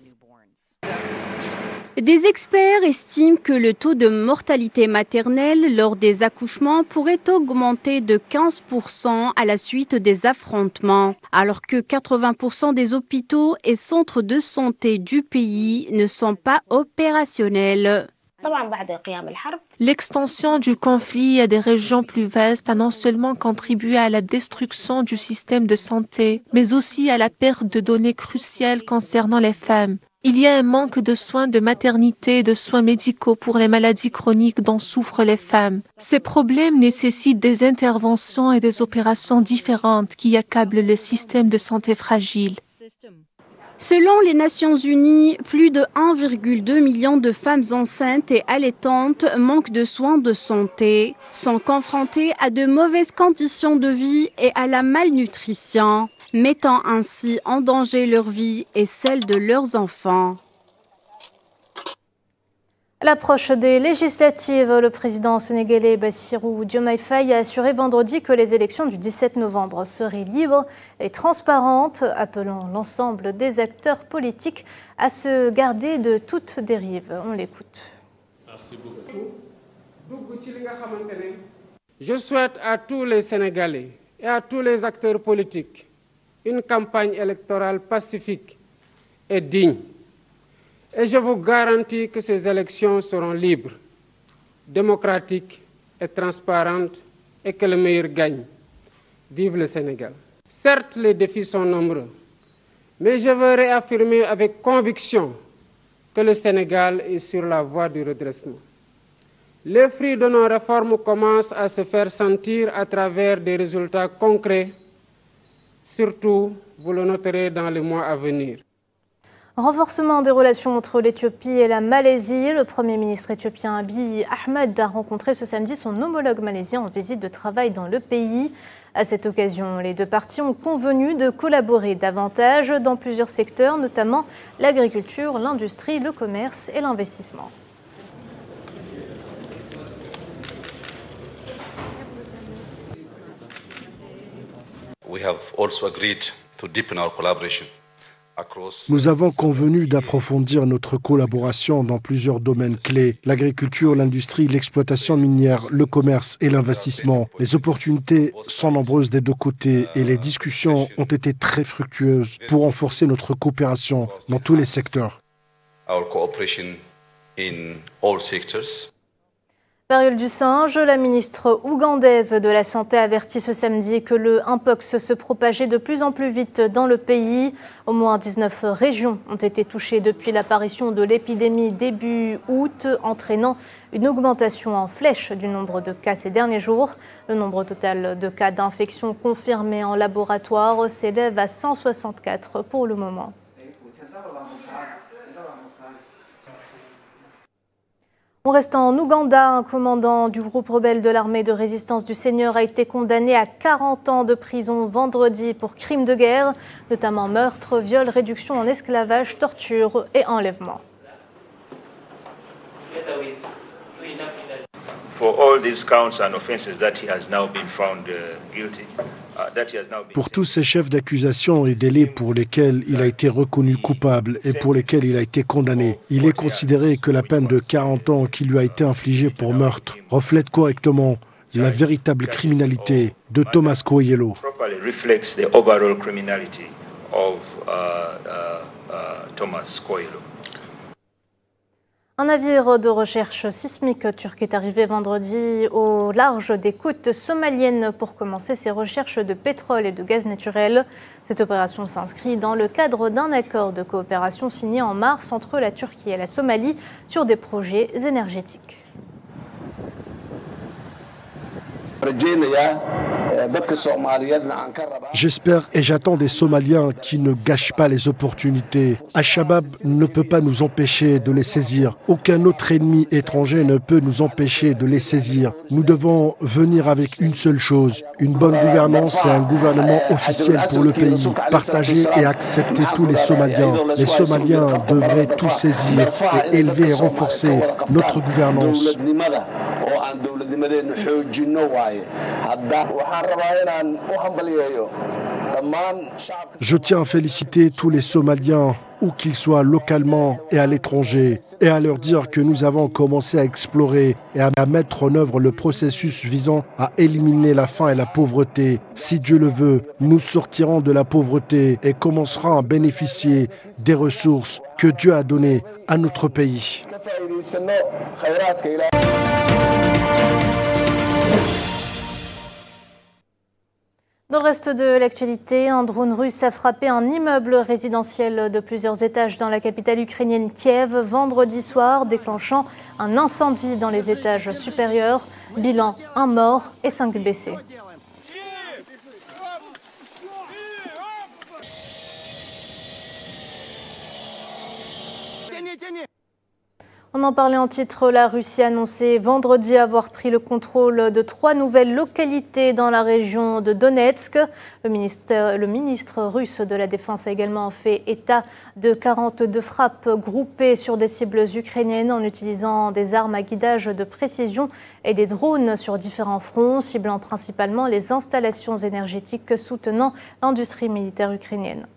Des experts estiment que le taux de mortalité maternelle lors des accouchements pourrait augmenter de 15% à la suite des affrontements, alors que 80% des hôpitaux et centres de santé du pays ne sont pas opérationnels. L'extension du conflit à des régions plus vastes a non seulement contribué à la destruction du système de santé, mais aussi à la perte de données cruciales concernant les femmes. Il y a un manque de soins de maternité et de soins médicaux pour les maladies chroniques dont souffrent les femmes. Ces problèmes nécessitent des interventions et des opérations différentes qui accablent le système de santé fragile. Selon les Nations Unies, plus de 1,2 million de femmes enceintes et allaitantes manquent de soins de santé, sont confrontées à de mauvaises conditions de vie et à la malnutrition, mettant ainsi en danger leur vie et celle de leurs enfants. À l'approche des législatives, le président sénégalais Bassirou Diomaye Faye a assuré vendredi que les élections du 17 novembre seraient libres et transparentes, appelant l'ensemble des acteurs politiques à se garder de toute dérive. On l'écoute. Merci beaucoup. Je souhaite à tous les Sénégalais et à tous les acteurs politiques une campagne électorale pacifique et digne. Et je vous garantis que ces élections seront libres, démocratiques et transparentes et que le meilleur gagne. Vive le Sénégal. Certes, les défis sont nombreux, mais je veux réaffirmer avec conviction que le Sénégal est sur la voie du redressement. Les fruits de nos réformes commencent à se faire sentir à travers des résultats concrets. Surtout, vous le noterez dans les mois à venir. Renforcement des relations entre l'Éthiopie et la Malaisie. Le Premier ministre éthiopien Abiy Ahmed a rencontré ce samedi son homologue malaisien en visite de travail dans le pays. À cette occasion, les deux parties ont convenu de collaborer davantage dans plusieurs secteurs, notamment l'agriculture, l'industrie, le commerce et l'investissement. We have also agreed to deepen our collaboration. Nous avons convenu d'approfondir notre collaboration dans plusieurs domaines clés, l'agriculture, l'industrie, l'exploitation minière, le commerce et l'investissement. Les opportunités sont nombreuses des deux côtés et les discussions ont été très fructueuses pour renforcer notre coopération dans tous les secteurs. Our cooperation in all sectors. Périole du singe, la ministre ougandaise de la Santé avertit ce samedi que le Mpox se propageait de plus en plus vite dans le pays. Au moins 19 régions ont été touchées depuis l'apparition de l'épidémie début août, entraînant une augmentation en flèche du nombre de cas ces derniers jours. Le nombre total de cas d'infection confirmés en laboratoire s'élève à 164 pour le moment. On reste en Ouganda. Un commandant du groupe rebelle de l'armée de résistance du Seigneur a été condamné à 40 ans de prison vendredi pour crimes de guerre, notamment meurtre, viol, réduction en esclavage, torture et enlèvement. Pour tous ces chefs d'accusation et délits pour lesquels il a été reconnu coupable et pour lesquels il a été condamné, il est considéré que la peine de 40 ans qui lui a été infligée pour meurtre reflète correctement la véritable criminalité de Thomas Koyelo. Un navire de recherche sismique turc est arrivé vendredi au large des côtes somaliennes pour commencer ses recherches de pétrole et de gaz naturel. Cette opération s'inscrit dans le cadre d'un accord de coopération signé en mars entre la Turquie et la Somalie sur des projets énergétiques. J'espère et j'attends des Somaliens qui ne gâchent pas les opportunités. Al-Shabaab ne peut pas nous empêcher de les saisir. Aucun autre ennemi étranger ne peut nous empêcher de les saisir. Nous devons venir avec une seule chose, une bonne gouvernance et un gouvernement officiel pour le pays. Partager et accepter tous les Somaliens. Les Somaliens devraient tout saisir et élever et renforcer notre gouvernance. Je tiens à féliciter tous les Somaliens, où qu'ils soient localement et à l'étranger, et à leur dire que nous avons commencé à explorer et à mettre en œuvre le processus visant à éliminer la faim et la pauvreté. Si Dieu le veut, nous sortirons de la pauvreté et commencerons à bénéficier des ressources que Dieu a données à notre pays. Dans le reste de l'actualité, un drone russe a frappé un immeuble résidentiel de plusieurs étages dans la capitale ukrainienne Kiev vendredi soir, déclenchant un incendie dans les étages supérieurs. Bilan, 1 mort et 5 blessés. On en parlait en titre, la Russie a annoncé vendredi avoir pris le contrôle de 3 nouvelles localités dans la région de Donetsk. Le ministre russe de la Défense a également fait état de 42 frappes groupées sur des cibles ukrainiennes en utilisant des armes à guidage de précision et des drones sur différents fronts, ciblant principalement les installations énergétiques soutenant l'industrie militaire ukrainienne.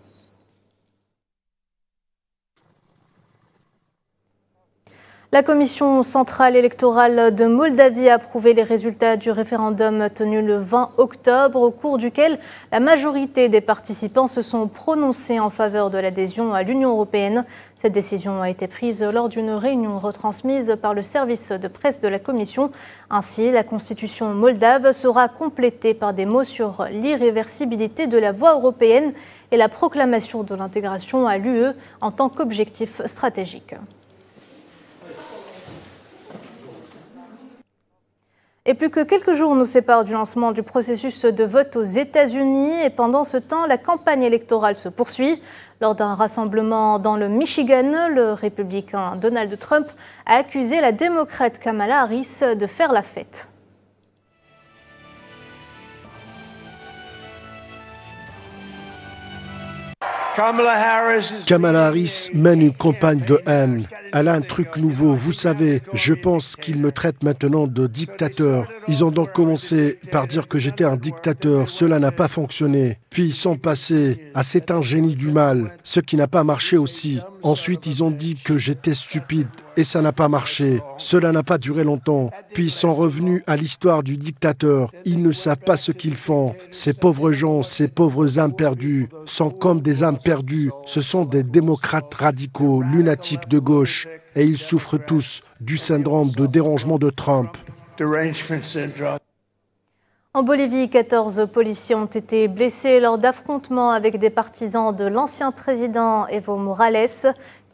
La Commission centrale électorale de Moldavie a approuvé les résultats du référendum tenu le 20 octobre, au cours duquel la majorité des participants se sont prononcés en faveur de l'adhésion à l'Union européenne. Cette décision a été prise lors d'une réunion retransmise par le service de presse de la Commission. Ainsi, la constitution moldave sera complétée par des mots sur l'irréversibilité de la voie européenne et la proclamation de l'intégration à l'UE en tant qu'objectif stratégique. Et plus que quelques jours nous séparent du lancement du processus de vote aux États-Unis. Et pendant ce temps, la campagne électorale se poursuit. Lors d'un rassemblement dans le Michigan, le républicain Donald Trump a accusé la démocrate Kamala Harris de faire la fête. Kamala Harris mène une campagne de haine. Elle a un truc nouveau. Vous savez, je pense qu'ils me traitent maintenant de dictateur. Ils ont donc commencé par dire que j'étais un dictateur. Cela n'a pas fonctionné. Puis ils sont passés à c'est un génie du mal, ce qui n'a pas marché aussi. Ensuite, ils ont dit que j'étais stupide et ça n'a pas marché. Cela n'a pas duré longtemps. Puis ils sont revenus à l'histoire du dictateur. Ils ne savent pas ce qu'ils font. Ces pauvres gens, ces pauvres âmes perdues, sont comme des âmes perdues. Ce sont des démocrates radicaux, lunatiques de gauche. Et ils souffrent tous du syndrome de dérangement de Trump. En Bolivie, 14 policiers ont été blessés lors d'affrontements avec des partisans de l'ancien président Evo Morales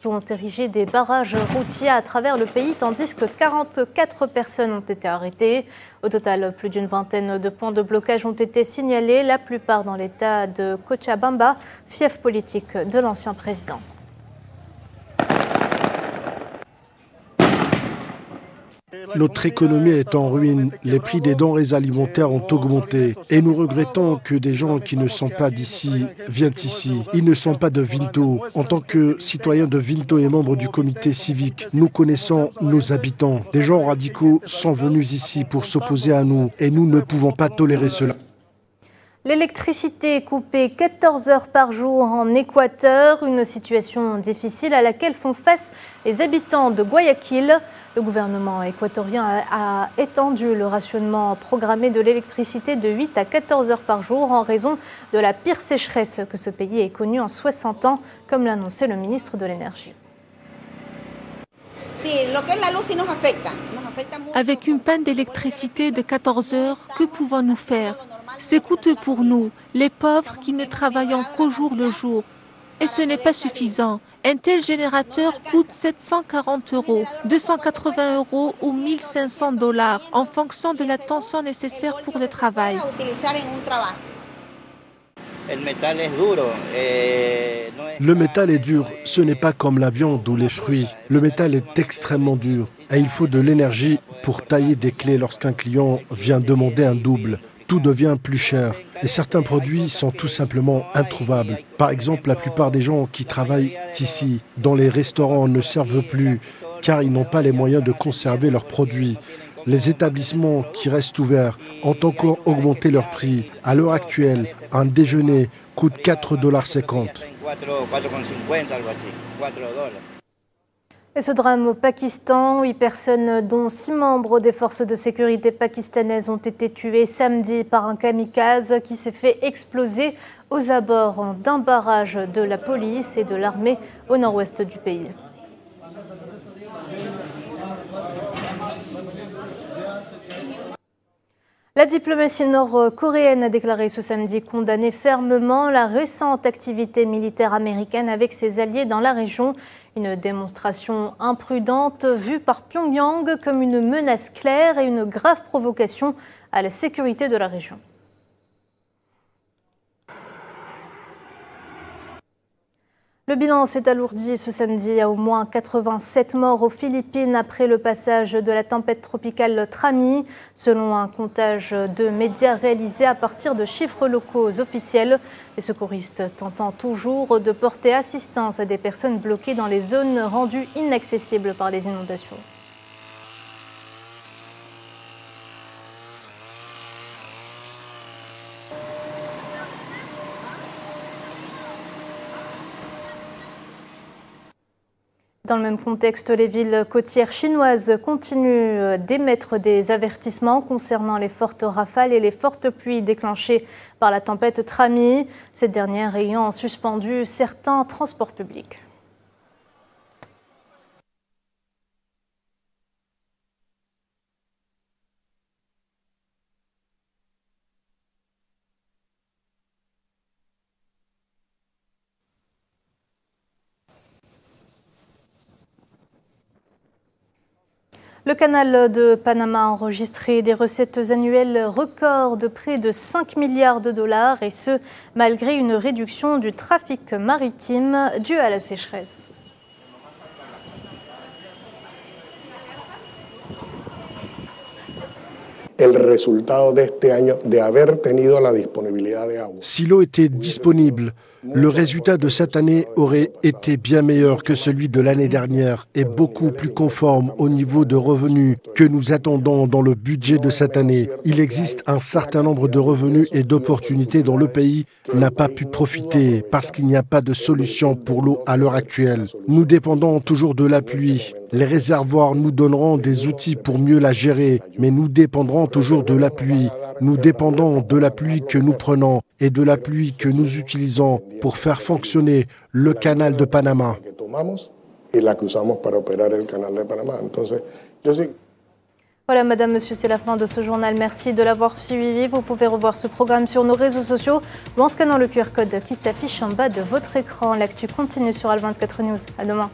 qui ont érigé des barrages routiers à travers le pays, tandis que 44 personnes ont été arrêtées. Au total, plus d'une vingtaine de points de blocage ont été signalés, la plupart dans l'état de Cochabamba, fief politique de l'ancien président. Notre économie est en ruine, les prix des denrées alimentaires ont augmenté et nous regrettons que des gens qui ne sont pas d'ici viennent ici. Ils ne sont pas de Vinto. En tant que citoyens de Vinto et membres du comité civique, nous connaissons nos habitants. Des gens radicaux sont venus ici pour s'opposer à nous et nous ne pouvons pas tolérer cela. L'électricité est coupée 14 heures par jour en Équateur, une situation difficile à laquelle font face les habitants de Guayaquil. Le gouvernement équatorien a étendu le rationnement programmé de l'électricité de 8 à 14 heures par jour en raison de la pire sécheresse que ce pays ait connue en 60 ans, comme l'a annoncé le ministre de l'Énergie. Avec une panne d'électricité de 14 heures, que pouvons-nous faire? C'est coûteux pour nous, les pauvres qui ne travaillons qu'au jour le jour. Et ce n'est pas suffisant. Un tel générateur coûte 740 €, 280 € ou 1 500 $ en fonction de la tension nécessaire pour le travail. Le métal est dur, ce n'est pas comme la viande ou les fruits. Le métal est extrêmement dur et il faut de l'énergie pour tailler des clés lorsqu'un client vient demander un double. Tout devient plus cher et certains produits sont tout simplement introuvables. Par exemple, la plupart des gens qui travaillent ici, dans les restaurants, ne servent plus car ils n'ont pas les moyens de conserver leurs produits. Les établissements qui restent ouverts ont encore augmenté leur prix. À l'heure actuelle, un déjeuner coûte 4,50 $. Et ce drame au Pakistan, 8 personnes dont 6 membres des forces de sécurité pakistanaises ont été tuées samedi par un kamikaze qui s'est fait exploser aux abords d'un barrage de la police et de l'armée au nord-ouest du pays. La diplomatie nord-coréenne a déclaré ce samedi condamner fermement la récente activité militaire américaine avec ses alliés dans la région. Une démonstration imprudente vue par Pyongyang comme une menace claire et une grave provocation à la sécurité de la région. Le bilan s'est alourdi ce samedi à au moins 87 morts aux Philippines après le passage de la tempête tropicale Trami. Selon un comptage de médias réalisé à partir de chiffres locaux officiels, les secouristes tentant toujours de porter assistance à des personnes bloquées dans les zones rendues inaccessibles par les inondations. Dans le même contexte, les villes côtières chinoises continuent d'émettre des avertissements concernant les fortes rafales et les fortes pluies déclenchées par la tempête Trami, cette dernière ayant suspendu certains transports publics. Le canal de Panama a enregistré des recettes annuelles records de près de 5 milliards de dollars et ce, malgré une réduction du trafic maritime due à la sécheresse. Si l'eau était disponible, le résultat de cette année aurait été bien meilleur que celui de l'année dernière et beaucoup plus conforme au niveau de revenus que nous attendons dans le budget de cette année. Il existe un certain nombre de revenus et d'opportunités dont le pays n'a pas pu profiter parce qu'il n'y a pas de solution pour l'eau à l'heure actuelle. Nous dépendons toujours de la pluie. Les réservoirs nous donneront des outils pour mieux la gérer, mais nous dépendrons toujours de la pluie. Nous dépendons de la pluie que nous prenons et de la pluie que nous utilisons pour faire fonctionner le canal de Panama. Voilà, madame, monsieur, c'est la fin de ce journal. Merci de l'avoir suivi. Vous pouvez revoir ce programme sur nos réseaux sociaux ou en scannant le QR code qui s'affiche en bas de votre écran. L'actu continue sur Al24 News. À demain.